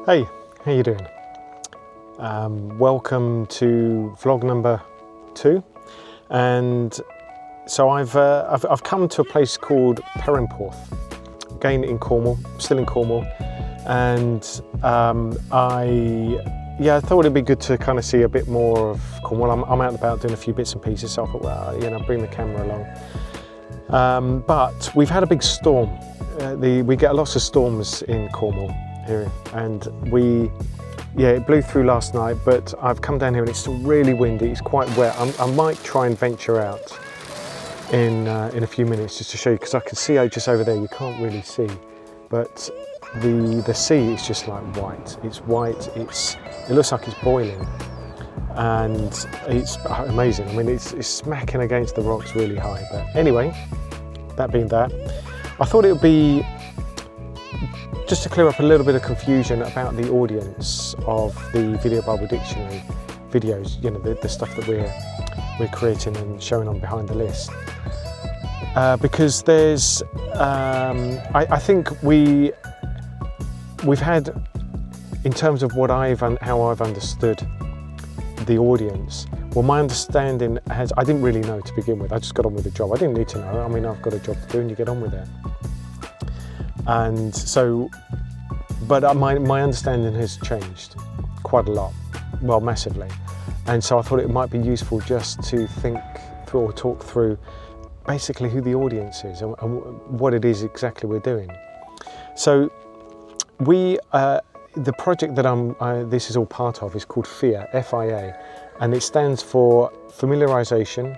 Hey, how you doing? Welcome to vlog number 2, and so I've come to a place called Perranporth, again in Cornwall, still in Cornwall, and I thought it'd be good to kind of see a bit more of Cornwall. I'm out and about doing a few bits and pieces, so I thought, well, bring the camera along. But we've had a big storm. We get lots of storms in Cornwall here, and it blew through last night, but I've come down here and it's still really windy. It's quite wet. I might try and venture out in a few minutes just to show you, because I can see just over there. You can't really see, but the sea is just like white. It's white. It looks like it's boiling, and it's amazing. I mean, it's smacking against the rocks really high. But anyway, that being that, I thought it would be just to clear up a little bit of confusion about the audience of the Video Bible Dictionary videos, the stuff that we're creating and showing on Behind the List. Because there's, I think we've had, in terms of how I've understood the audience, well, my understanding I didn't really know to begin with. I just got on with the job. I didn't need to know. I mean, I've got a job to do and you get on with it. And so, but my understanding has changed quite a lot, well, massively. And so I thought it might be useful just to think through or talk through basically who the audience is and what it is exactly we're doing. So the project that this is all part of is called FIA, F-I-A, and it stands for Familiarization,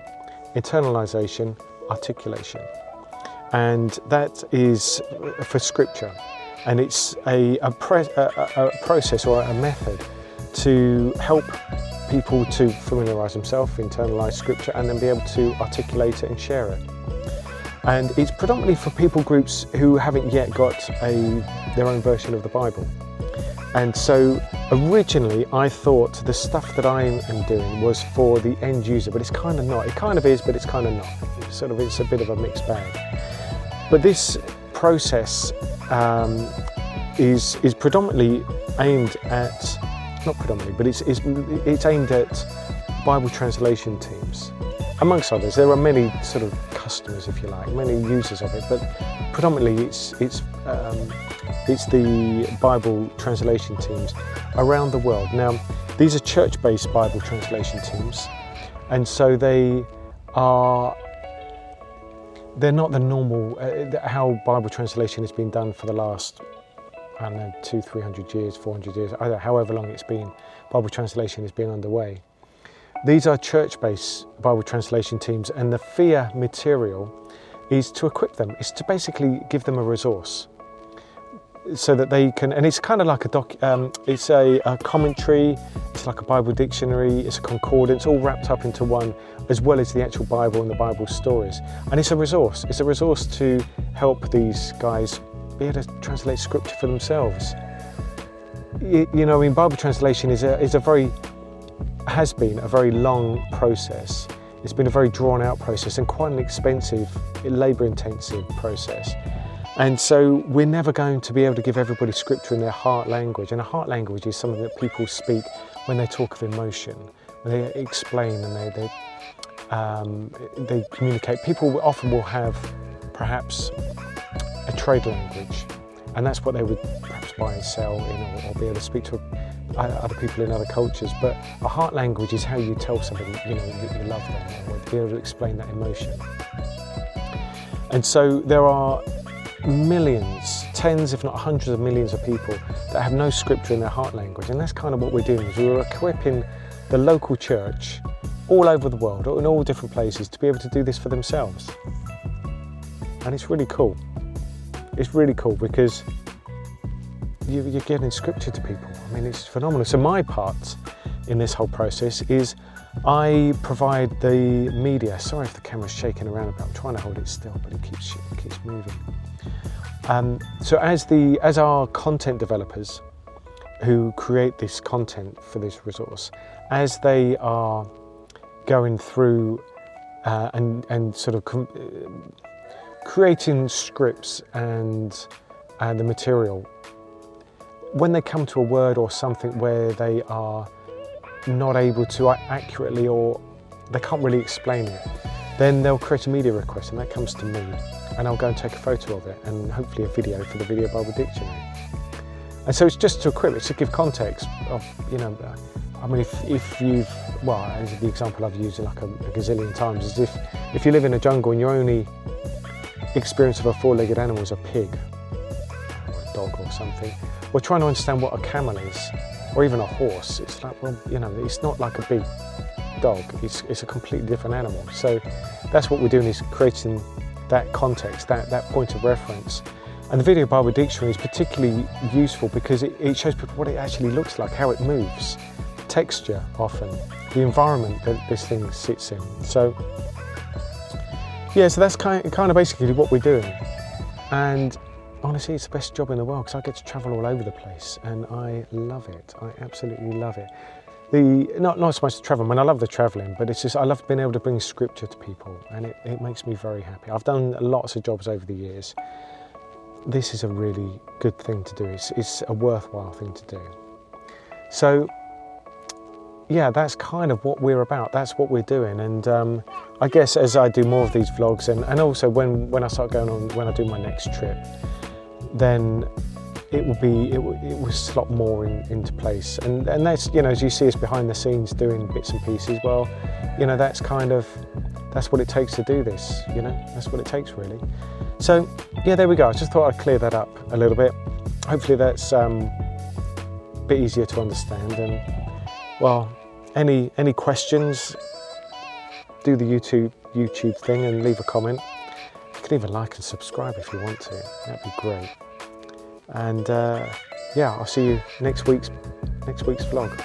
Internalization, Articulation. And that is for Scripture, and it's a process or a method to help people to familiarise themselves, internalise Scripture, and then be able to articulate it and share it. And it's predominantly for people groups who haven't yet got their own version of the Bible. And so originally I thought the stuff that I am doing was for the end user, but it's kind of not. It kind of is, but it's kind of not. It's a bit of a mixed bag. But this process is predominantly aimed at, not predominantly, but it's aimed at Bible translation teams, amongst others. There are many sort of customers, if you like, many users of it, but predominantly it's the Bible translation teams around the world. Now, these are church-based Bible translation teams, and so they're not the normal, how Bible translation has been done for the last, 200-300 years, 400 years, however long it's been, Bible translation has been underway. These are church-based Bible translation teams, and the FIA material is to equip them. It's to basically give them a resource so that they can, and it's kind of like it's a commentary, it's like a Bible dictionary, it's a concordance, all wrapped up into one, as well as the actual Bible and the Bible stories. And it's a resource. It's a resource to help these guys be able to translate Scripture for themselves. Bible translation has been a very long process. It's been a very drawn out process and quite an expensive, labour intensive process. And so we're never going to be able to give everybody Scripture in their heart language. And a heart language is something that people speak when they talk of emotion, when they explain and they communicate. People often will have perhaps a trade language, and that's what they would perhaps buy and sell in, or be able to speak to other people in other cultures. But a heart language is how you tell somebody that you love them, or to be able to explain that emotion. And so there are millions, tens if not hundreds of millions of people that have no Scripture in their heart language, and that's kind of what we're doing. Is we're equipping the local church all over the world, in all different places, to be able to do this for themselves. And it's really cool. It's really cool because you're giving Scripture to people. I mean, it's phenomenal. So my part in this whole process is I provide the media. Sorry if the camera's shaking around a bit. I'm trying to hold it still, but it keeps moving. So as our content developers who create this content for this resource, as they are going through and sort of creating scripts and the material, when they come to a word or something where they are not able to accurately, or they can't really explain it, then they'll create a media request, and that comes to me, and I'll go and take a photo of it and hopefully a video for the Video Bible Dictionary. And so it's just to equip, it's to give context of, you know, I mean, if you've, well, as the example I've used like a gazillion times, is if you live in a jungle and your only experience of a four-legged animal is a pig, or a dog or something, we're trying to understand what a camel is, or even a horse. It's like, well, you know, it's not like a big dog, it's a completely different animal. So that's what we're doing, is creating that context, that point of reference. And the Video Bible Dictionary is particularly useful because it shows people what it actually looks like, how it moves, texture often, the environment that this thing sits in. So yeah, so that's kind of basically what we're doing. And honestly, it's the best job in the world because I get to travel all over the place and I love it. I absolutely love it. Not so much the traveling, I mean, I love the traveling, but it's just, I love being able to bring scripture to people, and it makes me very happy. I've done lots of jobs over the years. This is a really good thing to do. It's a worthwhile thing to do. So yeah, that's kind of what we're about. That's what we're doing. And I guess as I do more of these vlogs, and also when I start going on, when I do my next trip, then it will slot more into place. And that's, you know, as you see us behind the scenes doing bits and pieces, well, you know, that's what it takes to do this, you know, that's what it takes really. So yeah, there we go. I just thought I'd clear that up a little bit. Hopefully that's a bit easier to understand. And well, any questions, do the YouTube thing and leave a comment. You can even like and subscribe if you want to. That'd be great. And yeah, I'll see you next week's vlog.